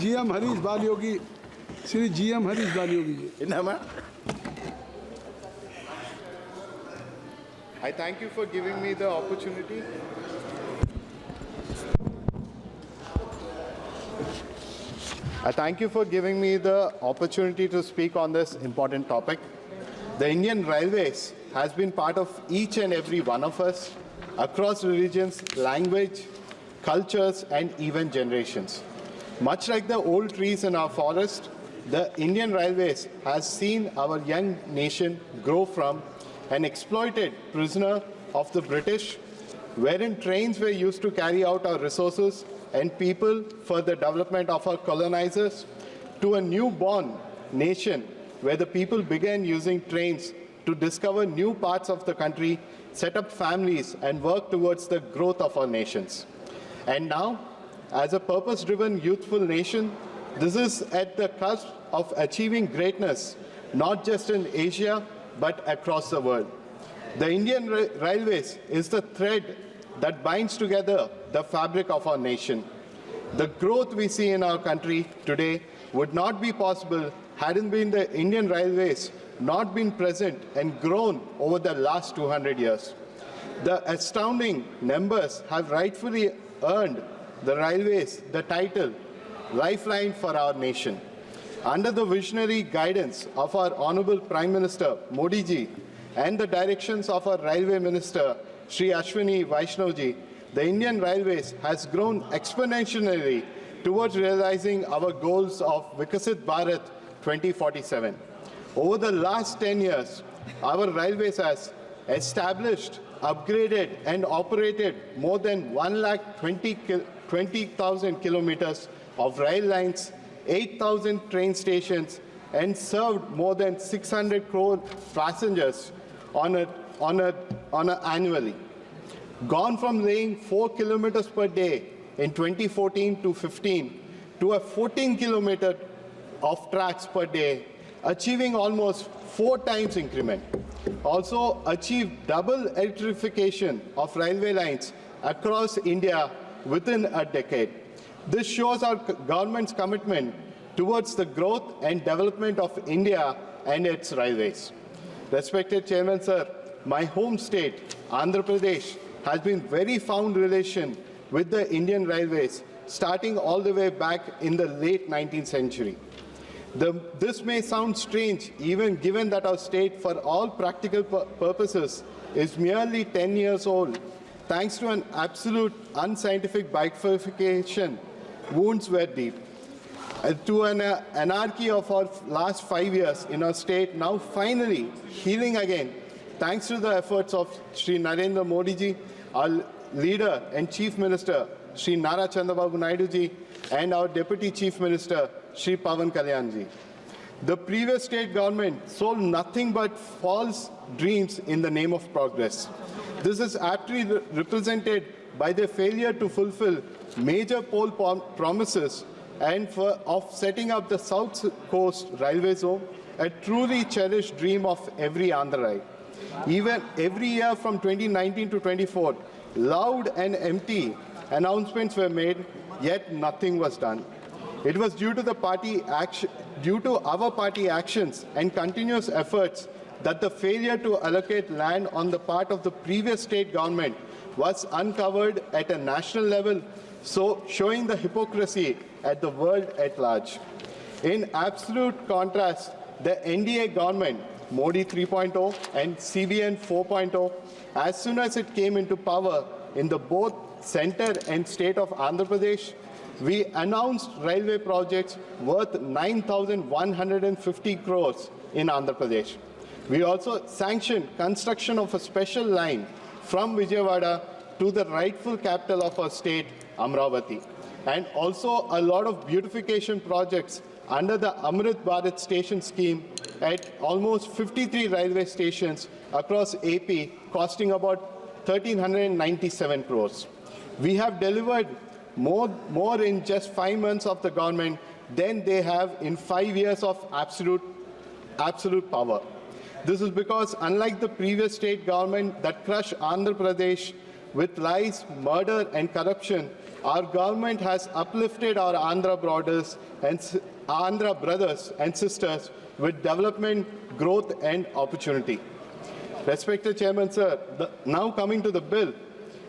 GM Harish Balayogi, Shri GM Harish Balayogi. I thank you for giving me the opportunity. I thank you for giving me the opportunity to speak on this important topic. The Indian Railways has been part of each and every one of us across religions, language, cultures, and even generations. Much like the old trees in our forest, the Indian Railways has seen our young nation grow from an exploited prisoner of the British, wherein trains were used to carry out our resources and people for the development of our colonizers, to a newborn nation where the people began using trains to discover new parts of the country, set up families, and work towards the growth of our nations. And now, as a purpose-driven, youthful nation, this is at the cusp of achieving greatness, not just in Asia, but across the world. The Indian Railways is the thread that binds together the fabric of our nation. The growth we see in our country today would not be possible hadn't been the Indian Railways not been present and grown over the last 200 years. The astounding numbers have rightfully earned the railways the title Lifeline for our nation. Under the visionary guidance of our Honorable Prime Minister Modi ji and the directions of our Railway Minister Shri Ashwini Vaishnavji, the Indian Railways has grown exponentially towards realizing our goals of Vikasit Bharat 2047. Over the last 10 years, our railways has established, upgraded, and operated more than 120,000 kilometers of rail lines, 8,000 train stations, and served more than 600 crore passengers annually. Gone from laying 4 kilometers per day in 2014 to 15 to a 14 kilometer of tracks per day, achieving almost 4 times increment. Also achieved double electrification of railway lines across India within a decade. This shows our government's commitment towards the growth and development of India and its railways. Respected Chairman, sir, my home state, Andhra Pradesh, has been very fond relation with the Indian Railways, starting all the way back in the late 19th century. This may sound strange, even given that our state, for all practical purposes, is merely 10 years old. Thanks to an absolute unscientific bifurcation, wounds were deep. To an anarchy of our last 5 years in our state, now finally healing again, thanks to the efforts of Shri Narendra Modi ji, our leader and Chief Minister, Shri Nara Chandrababu Naidu ji, and our Deputy Chief Minister, Shri Pawan Kalyan ji. The previous state government sold nothing but false dreams in the name of progress. This is aptly represented by their failure to fulfill major poll promises and of setting up the South Coast Railway Zone, a truly cherished dream of every Andhraite. Even every year from 2019 to 24, loud and empty announcements were made, yet nothing was done. It was due to our party actions and continuous efforts that the failure to allocate land on the part of the previous state government was uncovered at a national level, so showing the hypocrisy at the world at large. In absolute contrast, the NDA government, Modi 3.0 and CBN 4.0, as soon as it came into power in the both center and state of Andhra Pradesh, we announced railway projects worth 9,150 crores in Andhra Pradesh. We also sanctioned construction of a special line from Vijayawada to the rightful capital of our state, Amravati. And also a lot of beautification projects under the Amrit Bharat station scheme at almost 53 railway stations across AP, costing about 1,397 crores. We have delivered more in just 5 months of the government than they have in 5 years of absolute power. This is because, unlike the previous state government that crushed Andhra Pradesh with lies, murder, and corruption, our government has uplifted our Andhra brothers and sisters with development, growth, and opportunity. Respected Chairman, sir, now coming to the bill,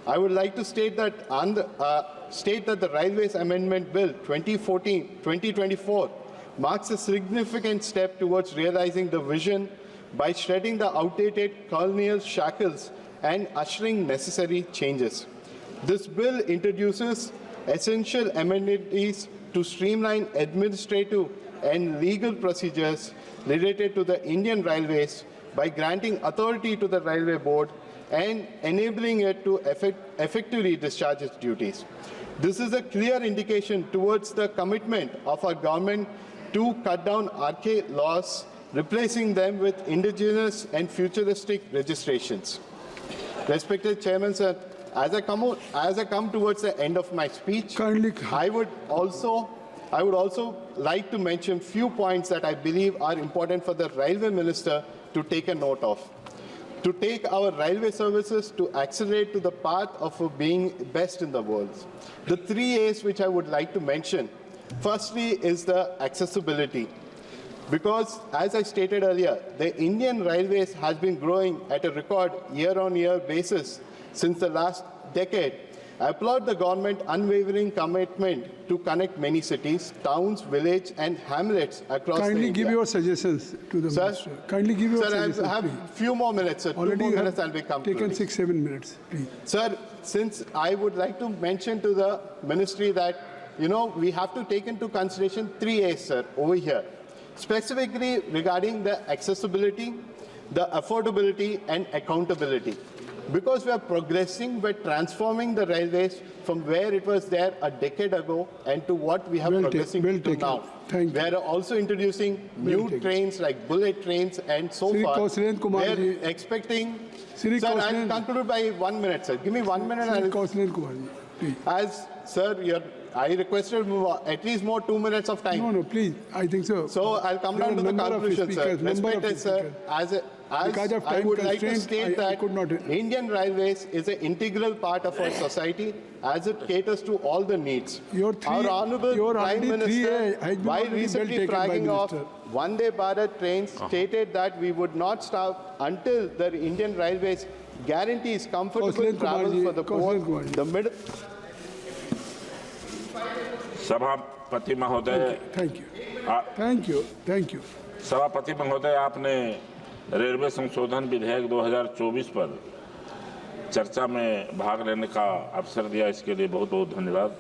I would like to state that the Railways Amendment Bill 2024 marks a significant step towards realizing the vision by shredding the outdated colonial shackles and ushering necessary changes. This bill introduces essential amenities to streamline administrative and legal procedures related to the Indian Railways by granting authority to the Railway Board and enabling it to effectively discharge its duties. This is a clear indication towards the commitment of our government to cut down archaic laws, replacing them with indigenous and futuristic registrations. Respected Chairman, sir, as I come towards the end of my speech, I would also like to mention few points that I believe are important for the Railway Minister to take a note of. To take our railway services to accelerate to the path of being best in the world. The 3 A's which I would like to mention. Firstly is the accessibility. Because as I stated earlier, the Indian Railways has been growing at a record year-on-year basis since the last decade. I applaud the government's unwavering commitment to connect many cities, towns, villages, and hamlets across the India. Kindly give your suggestions to the Minister. Kindly give your suggestions, Sir, I have a few more minutes, sir. Already 2 more minutes I'll be taken 6-7 minutes, please. Sir, since I would like to mention to the Ministry that, we have to take into consideration 3 A's, sir, over here. Specifically regarding the accessibility, the affordability, and accountability. Because we are progressing, we're transforming the railways from where it was there a decade ago and to what we have progressing to now. Thank you. We are also introducing new trains like bullet trains and so Shri far. We're expecting... Shri Sir, I'll conclude by 1 minute, sir. Give me 1 minute. As, sir, I requested at least more 2 minutes of time. No, please. I think so. So I'll come down to the conclusion, sir. Respected, sir. I would like to state that Indian Railways is an integral part of our society as it caters to all the needs. Our Honorable Prime Minister, while recently flagging off Vande Bharat trains, stated that we would not stop until the Indian Railways guarantees comfortable travel for the poor, the middle... सभापति महोदय, thank you. सभापति महोदय, आपने railway संशोधन विधेयक 2024 पर चर्चा में भाग लेने का अवसर दिया, इसके लिए बहुत बहुत धन्यवाद।